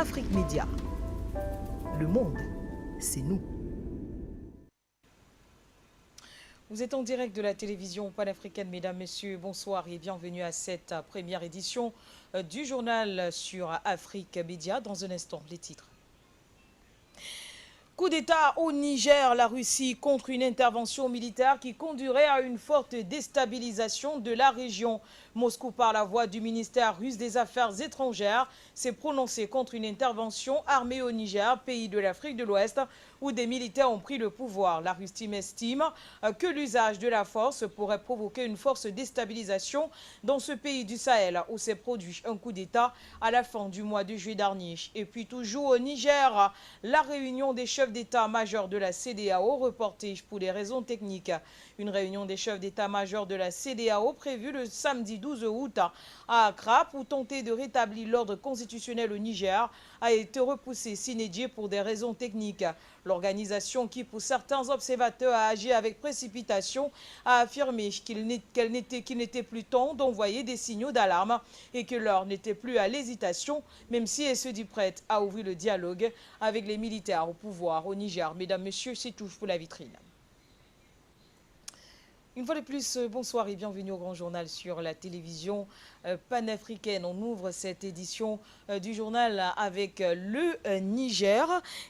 Afrique Média. Le monde, c'est nous. Vous êtes en direct de la télévision panafricaine, mesdames, messieurs, bonsoir et bienvenue à cette première édition du journal sur Afrique Média. Dans un instant, les titres. Coup d'État au Niger, la Russie contre une intervention militaire qui conduirait à une forte déstabilisation de la région. Moscou, par la voix du ministère russe des Affaires étrangères, s'est prononcé contre une intervention armée au Niger, pays de l'Afrique de l'Ouest, où des militaires ont pris le pouvoir. La Russie estime que l'usage de la force pourrait provoquer une force déstabilisation dans ce pays du Sahel, où s'est produit un coup d'État à la fin du mois de juillet dernier. Et puis toujours au Niger, la réunion des chefs d'état-major de la CEDEAO reportée pour des raisons techniques. Une réunion des chefs d'état-major de la CEDEAO prévue le samedi 12 août à Accra pour tenter de rétablir l'ordre constitutionnel au Niger a été repoussée sine die pour des raisons techniques. L'organisation qui pousse certains observateurs à agir avec précipitation a affirmé qu'il n'était plus temps d'envoyer des signaux d'alarme et que l'heure n'était plus à l'hésitation, même si elle se dit prête à ouvrir le dialogue avec les militaires au pouvoir au Niger. Mesdames, Messieurs, c'est tout pour la vitrine. Une fois de plus, bonsoir et bienvenue au Grand Journal sur la télévision panafricaine. On ouvre cette édition du journal avec le Niger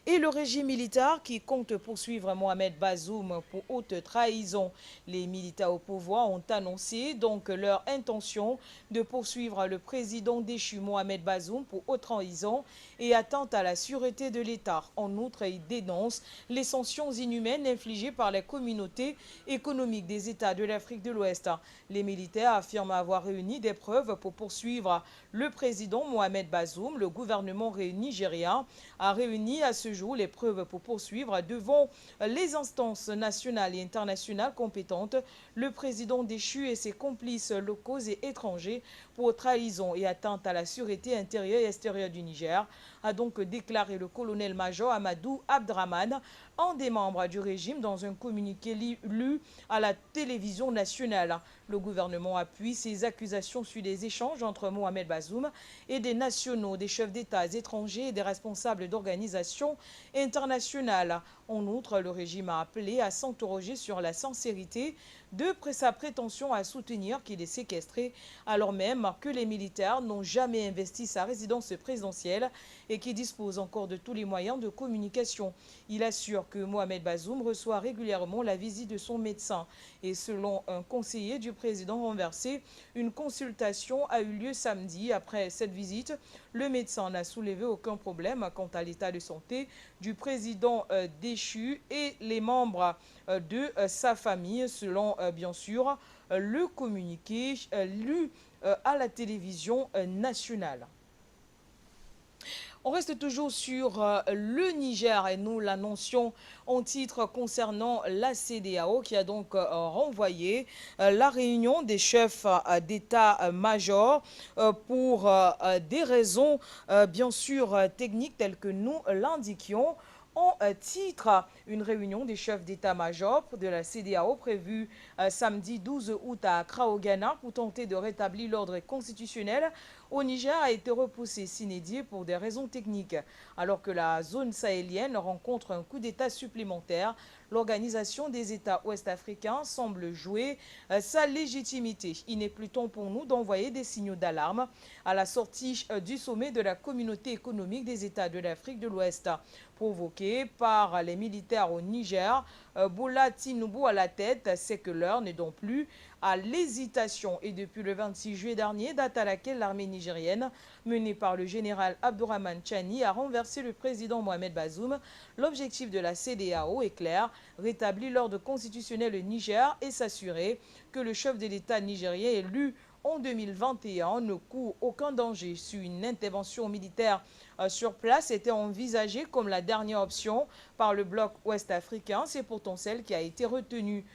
et le régime militaire qui compte poursuivre Mohamed Bazoum pour haute trahison. Les militaires au pouvoir ont annoncé donc leur intention de poursuivre le président déchu Mohamed Bazoum pour haute trahison et atteinte à la sûreté de l'État. En outre, ils dénoncent les sanctions inhumaines infligées par la communauté économique des États de l'Afrique de l'Ouest. Les militaires affirment avoir réuni des preuves pour poursuivre le président Mohamed Bazoum. Le gouvernement nigérien a réuni à ce jour les preuves pour poursuivre devant les instances nationales et internationales compétentes le président déchu et ses complices locaux et étrangers pour trahison et atteinte à la sûreté intérieure et extérieure du Niger, a donc déclaré le colonel-major Amadou Abdraman, un des membres du régime, dans un communiqué lu à la télévision nationale. Le gouvernement appuie ces accusations sur des échanges entre Mohamed Bazoum et des nationaux, des chefs d'État étrangers et des responsables d'organisations internationales. En outre, le régime a appelé à s'interroger sur la sincérité de sa prétention à soutenir qu'il est séquestré, alors même que les militaires n'ont jamais investi sa résidence présidentielle et qui dispose encore de tous les moyens de communication. Il assure que Mohamed Bazoum reçoit régulièrement la visite de son médecin. Et selon un conseiller du président renversé, une consultation a eu lieu samedi. Après cette visite, le médecin n'a soulevé aucun problème quant à l'état de santé du président déchu et les membres de sa famille, selon bien sûr le communiqué lu à la télévision nationale. On reste toujours sur le Niger et nous l'annoncions en titre concernant la CEDEAO qui a donc renvoyé la réunion des chefs d'état-major pour des raisons bien sûr techniques telles que nous l'indiquions. En titre, une réunion des chefs d'état-major de la CEDEAO prévue samedi 12 août à Accra au Ghana pour tenter de rétablir l'ordre constitutionnel au Niger a été repoussée sine die pour des raisons techniques. Alors que la zone sahélienne rencontre un coup d'État supplémentaire, l'Organisation des États ouest-africains semble jouer sa légitimité. Il n'est plus temps pour nous d'envoyer des signaux d'alarme à la sortie du sommet de la communauté économique des États de l'Afrique de l'Ouest, provoqué par les militaires au Niger. Bola Tinubu à la tête, c'est que l'heure n'est donc plus à l'hésitation. Et depuis le 26 juillet dernier, date à laquelle l'armée nigérienne, menée par le général Abdourahmane Chani, a renversé le président Mohamed Bazoum, l'objectif de la CEDEAO est clair, rétablir l'ordre constitutionnel au Niger et s'assurer que le chef de l'État nigérien élu en 2021 ne court aucun danger. Sur une intervention militaire sur place était envisagée comme la dernière option par le bloc ouest-africain. C'est pourtant celle qui a été retenue.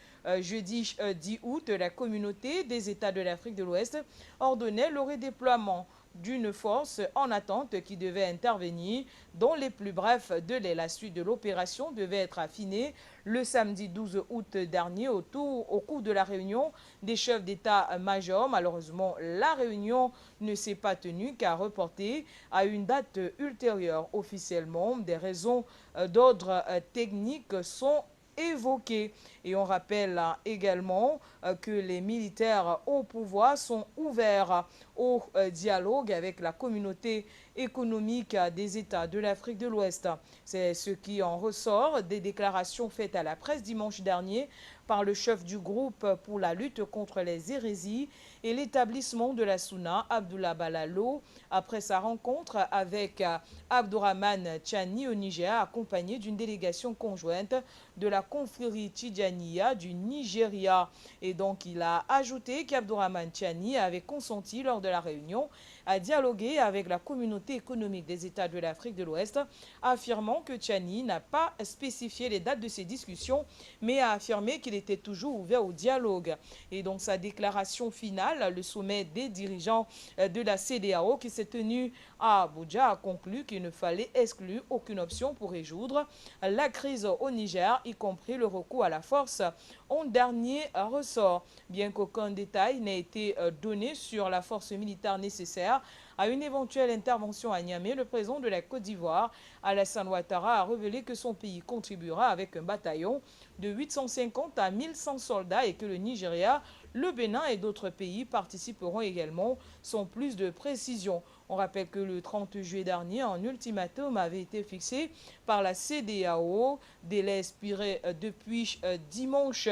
Jeudi 10 août, la communauté des États de l'Afrique de l'Ouest ordonnait le redéploiement d'une force en attente qui devait intervenir dans les plus brefs délais. La suite de l'opération devait être affinée le samedi 12 août dernier au cours de la réunion des chefs d'état-major. Malheureusement, la réunion ne s'est pas tenue car reportée à une date ultérieure. Officiellement, des raisons d'ordre technique sont évoquées. Et on rappelle également que les militaires au pouvoir sont ouverts au dialogue avec la communauté économique des États de l'Afrique de l'Ouest. C'est ce qui en ressort des déclarations faites à la presse dimanche dernier par le chef du groupe pour la lutte contre les hérésies et l'établissement de la Sunna, Abdullah Balalo, après sa rencontre avec Abdourahmane Tchani au Niger, accompagné d'une délégation conjointe de la confrérie Tidjaniya du Nigeria. Et donc, il a ajouté qu'Abdourahmane Tchani avait consenti lors de la réunion à dialoguer avec la communauté économique des États de l'Afrique de l'Ouest, affirmant que Tchani n'a pas spécifié les dates de ces discussions, mais a affirmé qu'il était toujours ouvert au dialogue. Et donc, sa déclaration finale, le sommet des dirigeants de la CEDEAO qui s'est tenu à Abuja, a conclu qu'il ne fallait exclure aucune option pour résoudre la crise au Niger, y compris le recours à la force en dernier ressort. Bien qu'aucun détail n'ait été donné sur la force militaire nécessaire à une éventuelle intervention à Niamey, le président de la Côte d'Ivoire, Alassane Ouattara, a révélé que son pays contribuera avec un bataillon de 850 à 1100 soldats et que le Nigeria, le Bénin et d'autres pays participeront également, sans plus de précision. On rappelle que le 30 juillet dernier, un ultimatum avait été fixé par la CEDEAO, délai expiré depuis dimanche,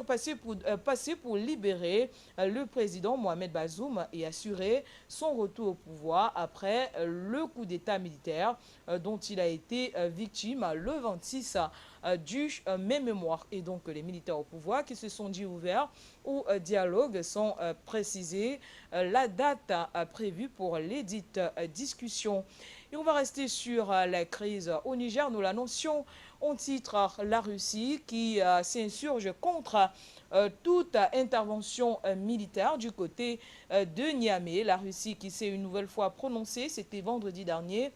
passé pour libérer le président Mohamed Bazoum et assurer son retour au pouvoir après le coup d'État militaire dont il a été victime le 26 du même mois. Et donc les militaires au pouvoir qui se sont dit ouverts au dialogue sont précisés la date prévue pour les dites discussions. Et on va rester sur la crise au Niger. Nous l'annoncions en titre, la Russie qui s'insurge contre toute intervention militaire du côté de Niamey. La Russie qui s'est une nouvelle fois prononcée, c'était vendredi dernier,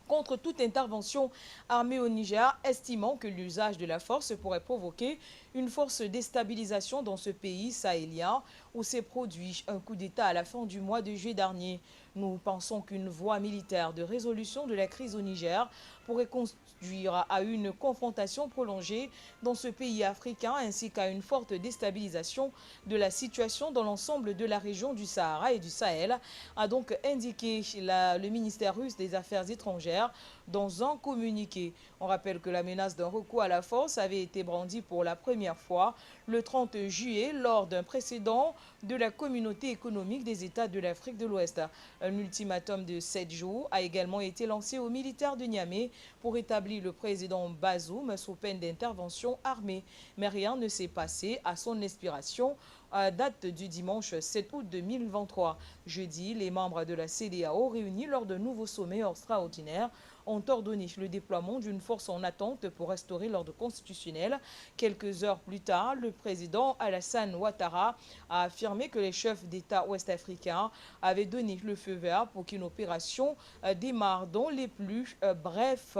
contre toute intervention armée au Niger, estimant que l'usage de la force pourrait provoquer une force déstabilisation dans ce pays sahélien où s'est produit un coup d'État à la fin du mois de juillet dernier. Nous pensons qu'une voie militaire de résolution de la crise au Niger pourrait conduire à une confrontation prolongée dans ce pays africain ainsi qu'à une forte déstabilisation de la situation dans l'ensemble de la région du Sahara et du Sahel, a donc indiqué le ministère russe des Affaires étrangères dans un communiqué. On rappelle que la menace d'un recours à la force avait été brandie pour la première fois le 30 juillet lors d'un précédent de la communauté économique des États de l'Afrique de l'Ouest. Un ultimatum de 7 jours a également été lancé aux militaires de Niamey pour établir le président Bazoum sous peine d'intervention armée. Mais rien ne s'est passé à son expiration à date du dimanche 7 août 2023. Jeudi, les membres de la CEDEAO réunis lors d'un nouveau sommet extraordinaire ont ordonné le déploiement d'une force en attente pour restaurer l'ordre constitutionnel. Quelques heures plus tard, le président Alassane Ouattara a affirmé que les chefs d'État ouest-africains avaient donné le feu vert pour qu'une opération démarre dans les plus brefs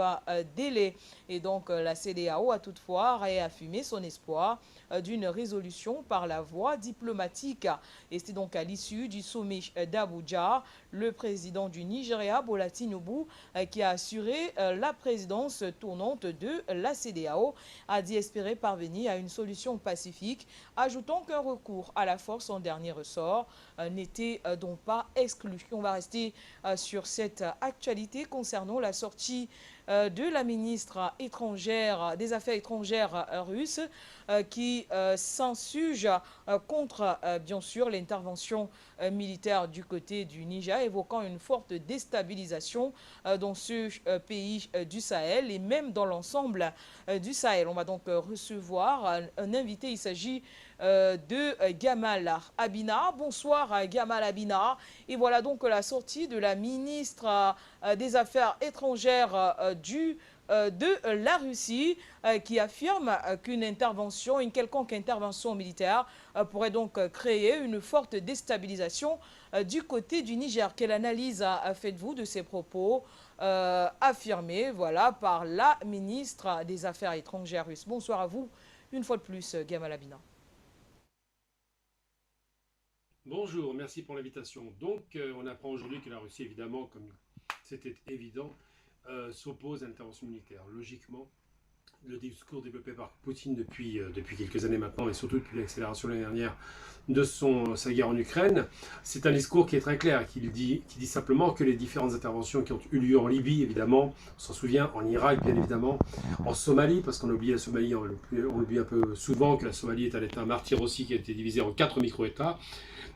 délais. Et donc, la CEDEAO a toutefois réaffirmé son espoir d'une résolution par la voie diplomatique. Et c'est donc à l'issue du sommet d'Abuja, le président du Nigeria, Bola Tinubu, qui a assuré la présidence tournante de la CEDEAO, a dit espérer parvenir à une solution pacifique, ajoutant qu'un recours à la force en dernier ressort n'était donc pas exclu. On va rester sur cette actualité concernant la sortie de la ministre étrangère des Affaires étrangères russe qui s'insurge contre, bien sûr, l'intervention militaire du côté du Niger, évoquant une forte déstabilisation dans ce pays du Sahel et même dans l'ensemble du Sahel. On va donc recevoir un invité, il s'agit de Gamal Abina. Bonsoir Gamal Abina. Et voilà donc la sortie de la ministre des Affaires étrangères du de la Russie qui affirme qu'une intervention, une quelconque intervention militaire pourrait donc créer une forte déstabilisation du côté du Niger. Quelle analyse faites-vous de ces propos affirmés voilà, par la ministre des Affaires étrangères russe? Bonsoir à vous, une fois de plus, Gamal Abina. Bonjour, merci pour l'invitation. Donc, on apprend aujourd'hui que la Russie, évidemment, comme c'était évident, s'oppose à l'intervention militaire. Logiquement, le discours développé par Poutine depuis quelques années maintenant, et surtout depuis l'accélération l'année dernière de sa guerre en Ukraine, c'est un discours qui est très clair, qui dit simplement que les différentes interventions qui ont eu lieu en Libye, évidemment, on s'en souvient, en Irak, bien évidemment, en Somalie, parce qu'on oublie la Somalie, on oublie un peu souvent que la Somalie est un État martyr aussi, qui a été divisé en 4 micro-États.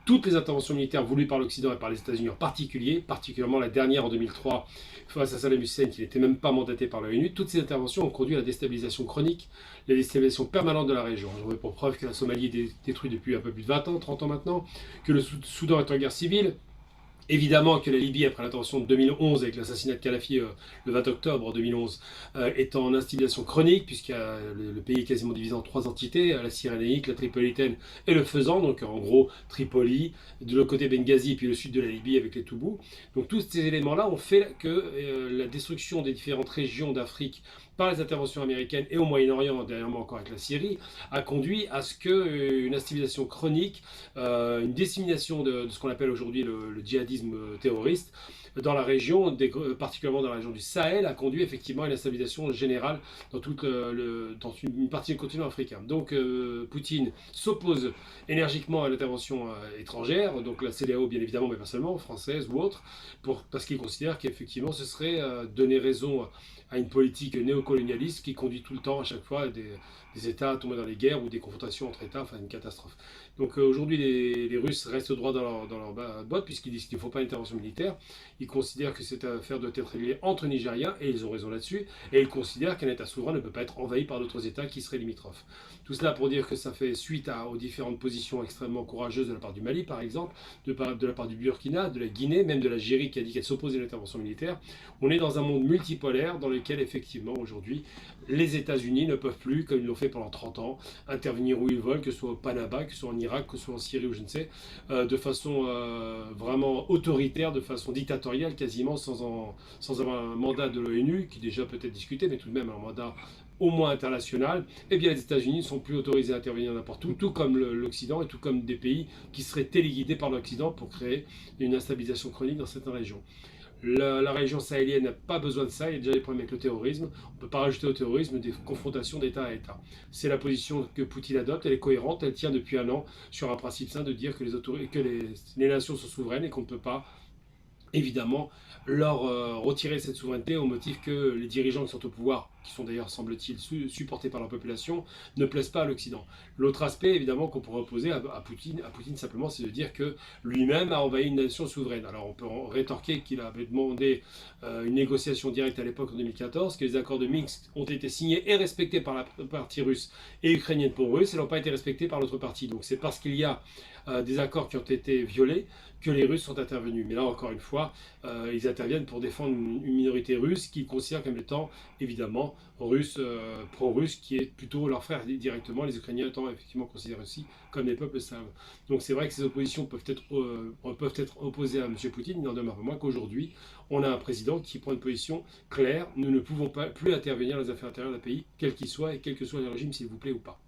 Toutes les interventions militaires voulues par l'Occident et par les États-Unis en particulier, particulièrement la dernière en 2003 face à Saddam Hussein qui n'était même pas mandaté par l'ONU, toutes ces interventions ont conduit à la déstabilisation chronique, la déstabilisation permanente de la région. J'en veux pour preuve que la Somalie est détruite depuis un peu plus de 20 ans, 30 ans maintenant, que le Soudan est en guerre civile. Évidemment que la Libye, après l'intervention de 2011 avec l'assassinat de Kadhafi le 20 octobre 2011, est en instabilation chronique, puisque le pays est quasiment divisé en 3 entités, la Cyrénaïque, la Tripolitaine et le Fezzan, donc en gros Tripoli, de l'autre côté Benghazi, puis le sud de la Libye avec les Toubous. Donc tous ces éléments-là ont fait que la destruction des différentes régions d'Afrique par les interventions américaines et au Moyen-Orient, dernièrement encore avec la Syrie, a conduit à ce qu'une instabilation chronique, une dissémination de ce qu'on appelle aujourd'hui le djihadisme terroriste dans la région, particulièrement dans la région du Sahel, a conduit effectivement à une instabilité générale dans dans une partie du continent africain. Donc Poutine s'oppose énergiquement à l'intervention étrangère, donc la CEDEAO bien évidemment, mais pas seulement, française ou autre, parce qu'il considère qu'effectivement ce serait donner raison à une politique néocolonialiste qui conduit tout le temps, à chaque fois, des États à tomber dans les guerres ou des confrontations entre États, enfin une catastrophe. Donc aujourd'hui, les Russes restent droit dans leur botte, puisqu'ils disent qu'il ne faut pas d'intervention militaire. Ils considèrent que cette affaire doit être réglée entre Nigériens, et ils ont raison là-dessus, et ils considèrent qu'un État souverain ne peut pas être envahi par d'autres États qui seraient limitrophes. Tout cela pour dire que ça fait suite aux différentes positions extrêmement courageuses de la part du Mali, par exemple, de la part du Burkina, de la Guinée, même de l'Algérie qui a dit qu'elle s'opposait à l'intervention militaire. On est dans un monde multipolaire dans lequel, effectivement, aujourd'hui, les États-Unis ne peuvent plus, comme ils l'ont fait pendant 30 ans, intervenir où ils veulent, que ce soit au Panama, que ce soit en Irak, que ce soit en Syrie ou je ne sais, de façon vraiment autoritaire, de façon dictatoriale, quasiment sans avoir un mandat de l'ONU, qui déjà peut être discuté, mais tout de même un mandat au moins international. Eh bien les États-Unis ne sont plus autorisés à intervenir n'importe où, tout comme l'Occident et tout comme des pays qui seraient téléguidés par l'Occident pour créer une instabilisation chronique dans certaines régions. La région sahélienne n'a pas besoin de ça, il y a déjà des problèmes avec le terrorisme. On ne peut pas rajouter au terrorisme des confrontations d'État à État. C'est la position que Poutine adopte, elle est cohérente, elle tient depuis un an sur un principe sain de dire que les nations sont souveraines et qu'on ne peut pas évidemment leur retirer cette souveraineté au motif que les dirigeants qui sont au pouvoir, qui sont d'ailleurs semble-t-il supportés par la population, ne plaisent pas à l'Occident. L'autre aspect évidemment qu'on pourrait opposer à Poutine simplement, c'est de dire que lui-même a envahi une nation souveraine. Alors on peut rétorquer qu'il avait demandé une négociation directe à l'époque en 2014, que les accords de Minsk ont été signés et respectés par la partie russe et ukrainienne pour russe, et n'ont pas été respectés par l'autre partie. Donc c'est parce qu'il y a des accords qui ont été violés que les Russes sont intervenus. Mais là, encore une fois, ils interviennent pour défendre une minorité russe qu'ils considèrent comme étant, évidemment, pro-russe, qui est plutôt leur frère directement, les Ukrainiens étant effectivement considérés aussi comme des peuples slaves. Donc c'est vrai que ces oppositions peuvent être opposées à M. Poutine, il n'en demeure pas moins qu'aujourd'hui, on a un président qui prend une position claire, nous ne pouvons pas plus intervenir dans les affaires intérieures d'un pays, quel qu'il soit, et quel que soit le régime, s'il vous plaît ou pas.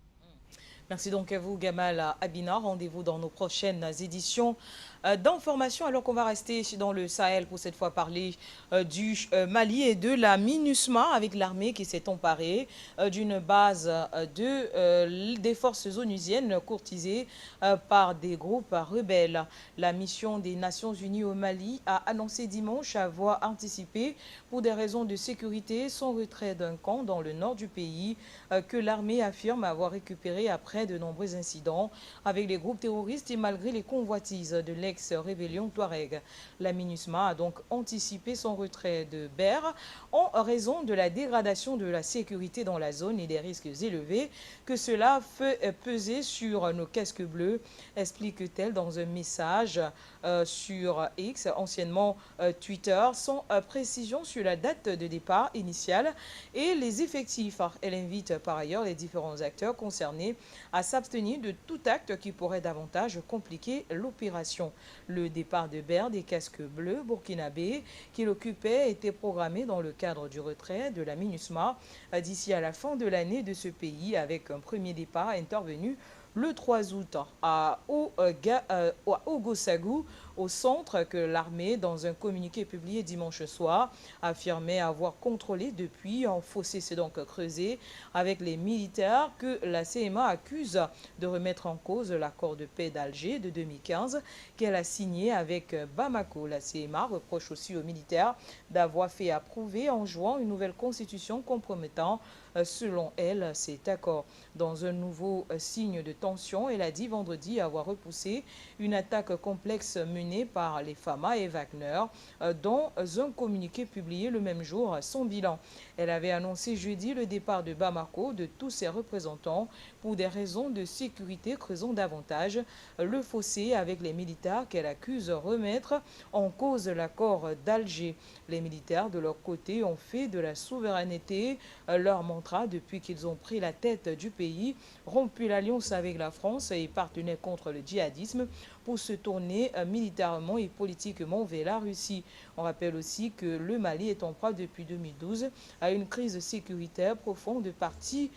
Merci donc à vous, Gamal Abina. Rendez-vous dans nos prochaines éditions d'information. Alors qu'on va rester dans le Sahel pour cette fois parler du Mali et de la MINUSMA avec l'armée qui s'est emparée d'une base des forces onusiennes courtisées par des groupes rebelles. La mission des Nations Unies au Mali a annoncé dimanche avoir anticipé pour des raisons de sécurité son retrait d'un camp dans le nord du pays que l'armée affirme avoir récupéré après malgré de nombreux incidents avec les groupes terroristes et malgré les convoitises de l'ex-rébellion Touareg. La MINUSMA a donc anticipé son retrait de Ber en raison de la dégradation de la sécurité dans la zone et des risques élevés que cela fait peser sur nos casques bleus, explique-t-elle dans un message sur X, anciennement Twitter, sans précision sur la date de départ initiale et les effectifs. Elle invite par ailleurs les différents acteurs concernés à s'abstenir de tout acte qui pourrait davantage compliquer l'opération. Le départ de Ber des casques bleus burkinabés qu'il occupait était programmé dans le cadre du retrait de la MINUSMA d'ici à la fin de l'année de ce pays, avec un premier départ intervenu le 3 août à Ogosagou, au centre que l'armée, dans un communiqué publié dimanche soir, affirmait avoir contrôlé depuis. Un fossé s'est donc creusé avec les militaires que la CMA accuse de remettre en cause l'accord de paix d'Alger de 2015 qu'elle a signé avec Bamako. La CMA reproche aussi aux militaires d'avoir fait approuver en juin une nouvelle constitution compromettant, selon elle, cet accord. Dans un nouveau signe de tension, elle a dit vendredi avoir repoussé une attaque complexe menée par les Fama et Wagner, dans un communiqué publié le même jour son bilan. Elle avait annoncé jeudi le départ de Bamako de tous ses représentants pour des raisons de sécurité, creusant davantage le fossé avec les militaires qu'elle accuse remettre en cause l'accord d'Alger. Les militaires, de leur côté, ont fait de la souveraineté leur mantra depuis qu'ils ont pris la tête du pays, rompu l'alliance avec la France et partenaient contre le djihadisme pour se tourner militairement et politiquement vers la Russie. On rappelle aussi que le Mali est en proie depuis 2012 à une crise sécuritaire profonde de partie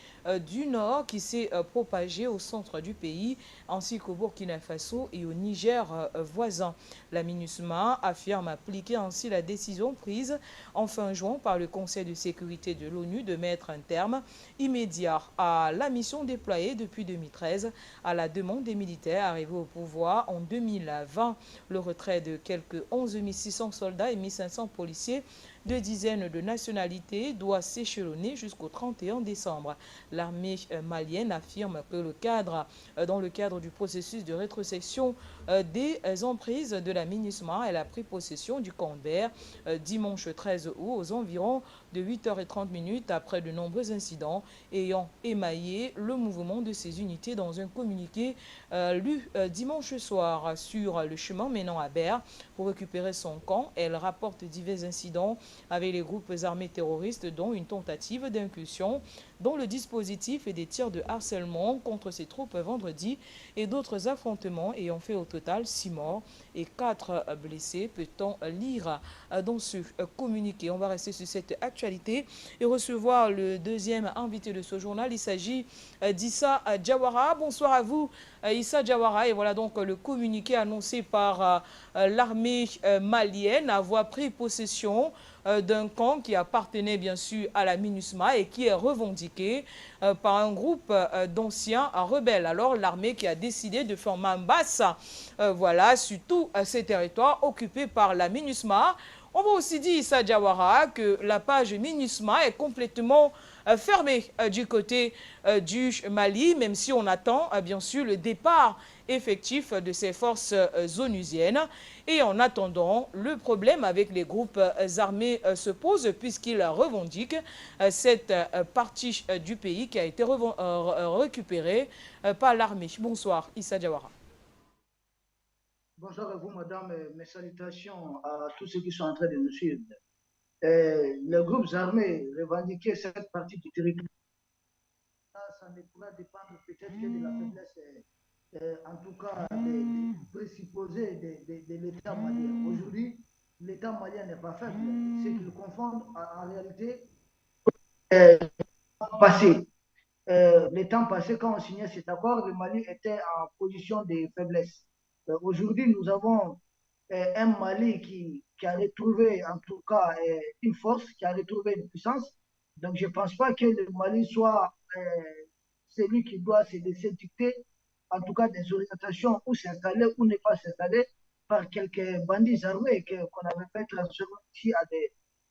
du Nord qui s'est propagée au centre du pays, ainsi qu'au Burkina Faso et au Niger voisin. La MINUSMA affirme appliquer ainsi la décision prise en fin juin par le Conseil de sécurité de l'ONU de mettre un terme immédiat à la mission déployée depuis 2013 à la demande des militaires arrivés au pouvoir en 2020. Le retrait de quelques 11 600 soldats et 1 500 policiers de dizaines de nationalités doit s'échelonner jusqu'au 31 décembre. L'armée malienne affirme que dans le cadre du processus de rétrocession des emprises de la MINUSMA, elle a pris possession du camp de Ber dimanche 13 août aux environs de 8h30 après de nombreux incidents ayant émaillé le mouvement de ces unités. Dans un communiqué lu dimanche soir sur le chemin menant à Ber pour récupérer son camp, elle rapporte divers incidents avec les groupes armés terroristes, dont une tentative d'incursion dans le dispositif et des tirs de harcèlement contre ses troupes vendredi et d'autres affrontements ayant fait au total 6 morts et 4 blessés, peut-on lire dans ce communiqué. On va rester sur cette actualité et recevoir le deuxième invité de ce journal. Il s'agit d'Issa Diawara. Bonsoir à vous, Issa Diawara. Et voilà donc le communiqué annoncé par l'armée malienne avoir pris possession d'un camp qui appartenait bien sûr à la MINUSMA et qui est revendiqué par un groupe d'anciens rebelles. Alors l'armée qui a décidé de faire main basse voilà, sur tous ces territoires occupés par la MINUSMA. On va aussi dire, Issa Diawara, que la page MINUSMA est complètement fermée du côté du Mali, même si on attend bien sûr le départ effectif de ces forces onusiennes. Et en attendant, le problème avec les groupes armés se pose puisqu'ils revendiquent cette partie du pays qui a été récupérée par l'armée. Bonsoir, Issa Diawara. Bonsoir à vous, madame, et mes salutations à tous ceux qui sont en train de nous suivre. Les groupes armés revendiquaient cette partie du territoire. Ça ne pourra dépendre peut-être que de la faiblesse, en tout cas, des présupposés de l'État malien. Aujourd'hui, l'État malien n'est pas faible. Ce qu'ils confondent en réalité, passé. Le temps passé, quand on signait cet accord, le Mali était en position de faiblesse. Aujourd'hui, nous avons un Mali qui a retrouvé en tout cas une force, qui a retrouvé une puissance. Donc je ne pense pas que le Mali soit celui qui doit se laisser dicter, en tout cas des orientations où s'installer ou ne pas s'installer par quelques bandits armés qu'on avait fait transformer ici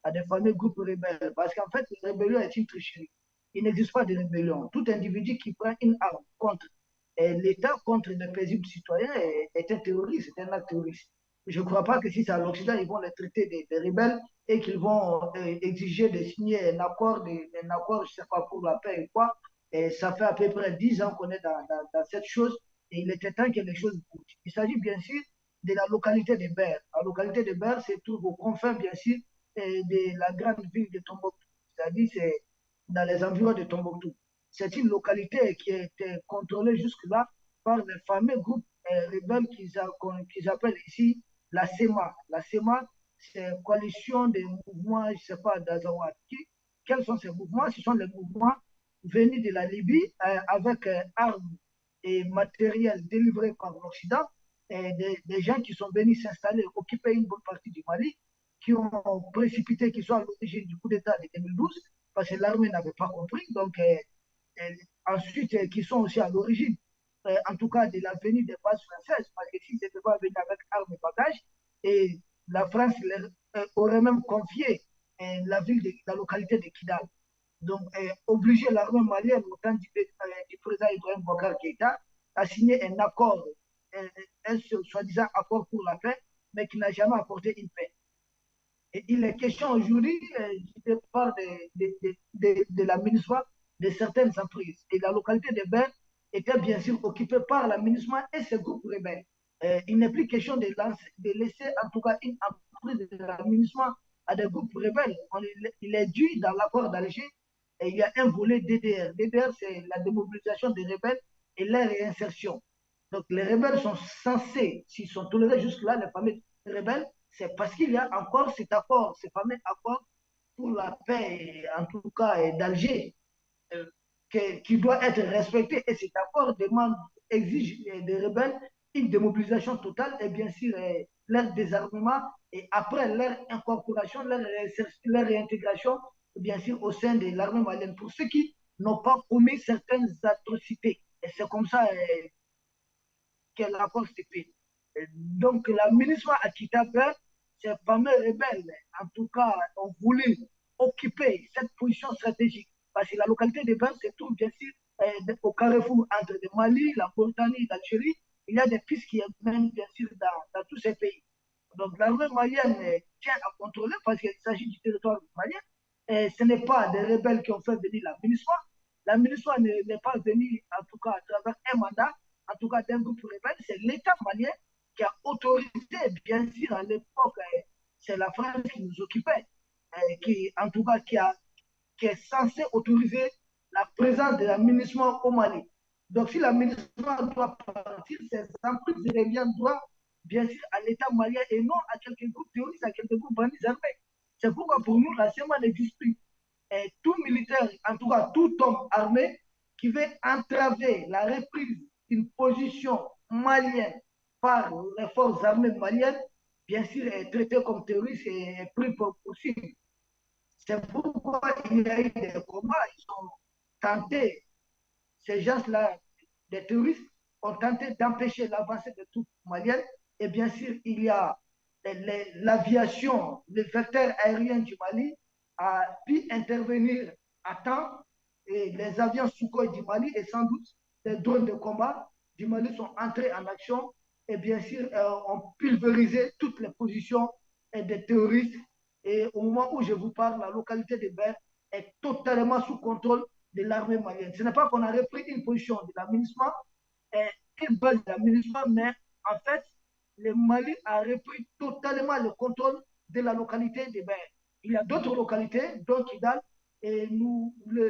à des fameux groupes rebelles. Parce qu'en fait, la rébellion est une tricherie. Il n'existe pas de rébellion. Tout individu qui prend une arme contre l'État contre les paisibles citoyens est un terroriste, c'est un acte terroriste. Je ne crois pas que si c'est à l'Occident, ils vont les traiter des rebelles et qu'ils vont exiger de signer un accord, je ne sais pas, pour la paix ou quoi. Et ça fait à peu près 10 ans qu'on est dans cette chose et il était temps que les choses bougent. Il s'agit bien sûr de la localité de Ber. La localité de Ber se trouve aux confins, bien sûr, de la grande ville de Tombouctou. C'est-à-dire, c'est dans les environs de Tombouctou. C'est une localité qui a été contrôlée jusque-là par les fameux groupes rebelles qu'ils appellent ici la SEMA. La SEMA, c'est une coalition des mouvements, je ne sais pas, d'Azawadi. Quels sont ces mouvements? Ce sont les mouvements venus de la Libye avec armes et matériel délivré par l'Occident, et des gens qui sont venus s'installer, occuper une bonne partie du Mali, qui ont précipité, qui sont à l'origine du coup d'État de 2012, parce que l'armée n'avait pas compris. Donc, ensuite, qui sont aussi à l'origine, en tout cas, de la venue des bases françaises, parce que s'ils n'étaient pas venus avec armes et bagages, et la France aurait même confié la localité de Kidal. Donc, obliger l'armée malienne, au temps du président Ibrahim Bokar Keïta, à signer un accord, un soi-disant accord pour la paix, mais qui n'a jamais apporté une paix. Et il est question aujourd'hui, je parle de l'aménagement de certaines emprises. Et la localité de Ben était bien sûr occupée par l'aménagement et ses groupes rebelles. Il n'est plus question de laisser en tout cas une emprise de l'aménagement à des groupes rebelles. Il est dû dans l'accord d'Alger et il y a un volet DDR. DDR, c'est la démobilisation des rebelles et leur réinsertion. Donc les rebelles sont censés, s'ils sont tolérés jusque-là, les familles rebelles, c'est parce qu'il y a encore cet accord, ce fameux accord pour la paix, en tout cas d'Alger, euh, qui doit être respecté. Et cet accord demande, exige des rebelles une démobilisation totale et bien sûr leur désarmement et après leur incorporation, leur réintégration, bien sûr, au sein de l'armée malienne. Pour ceux qui n'ont pas commis certaines atrocités. Et c'est comme ça que l'accord s'est fait. Donc, la ministre a quitté Berne, ces fameux rebelles, en tout cas, ont voulu occuper cette position stratégique. Parce que la localité de Berne se trouve bien sûr au carrefour entre le Mali, la Mauritanie, l'Algérie. Il y a des pistes qui mènent bien sûr dans tous ces pays. Donc l'armée malienne tient à contrôler parce qu'il s'agit du territoire malien. Et ce n'est pas des rebelles qui ont fait venir la MINUSMA. La MINUSMA n'est pas venue, en tout cas, à travers un mandat, en tout cas d'un groupe rebelle. C'est l'État malien qui a autorisé, bien sûr, à l'époque, c'est la France qui nous occupait, qui, en tout cas, qui est censé autoriser la présence de la MINUSMA au Mali. Donc, si la MINUSMA doit partir, ces emprises reviennent droit, bien sûr, à l'État malien et non à quelques groupes terroristes, à quelques groupes bandits armés. C'est pourquoi pour nous, la CEMA n'existe plus. Et tout militaire, en tout cas tout homme armé, qui veut entraver la reprise d'une position malienne par les forces armées maliennes, bien sûr, est traité comme terroriste et est pris pour poursuivre. C'est pourquoi il y a eu des combats. Ils ont tenté, ces gens-là, des terroristes, ont tenté d'empêcher l'avancée de troupes maliennes. Et bien sûr, il y a l'aviation, le vecteur aérien du Mali a pu intervenir à temps. Et les avions Sukhoi du Mali et sans doute les drones de combat du Mali sont entrés en action et bien sûr ont pulvérisé toutes les positions des terroristes. Et au moment où je vous parle, la localité de Ber est totalement sous contrôle de l'armée malienne. Ce n'est pas qu'on a repris une position de l'aménagement, une base de l'aménagement, mais en fait, le Mali a repris totalement le contrôle de la localité de Ber. Il y a d'autres localités, dont Kidal, et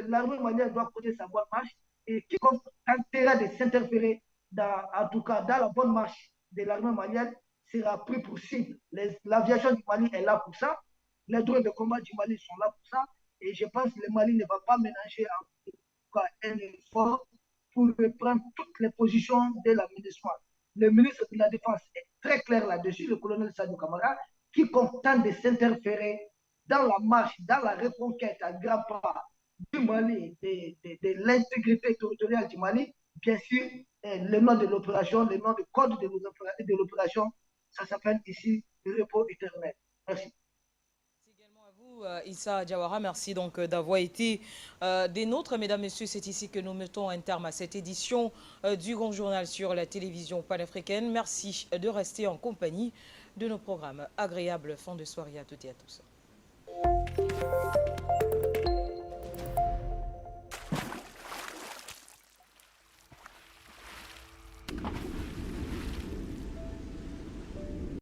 l'armée malienne doit poser sa bonne marche. Et quiconque tentera de s'interférer, en tout cas dans la bonne marche de l'armée malienne, sera pris pour cible. L'aviation du Mali est là pour ça. Les drones de combat du Mali sont là pour ça. Et je pense que le Mali ne va pas ménager en tout cas un effort pour reprendre toutes les positions de l'aménagement. Le ministre de la Défense est très clair là-dessus, le colonel Sadou Kamara, qui tente de s'interférer dans la marche, dans la reconquête à grands pas du Mali, de l'intégrité territoriale du Mali, bien sûr, le nom de l'opération, le nom de code de l'opération, ça s'appelle ici le repos éternel. Merci. Issa Diawara, merci donc d'avoir été des nôtres. Mesdames, Messieurs, c'est ici que nous mettons un terme à cette édition du Grand Journal sur la télévision panafricaine. Merci de rester en compagnie de nos programmes. Agréable fin de soirée à toutes et à tous.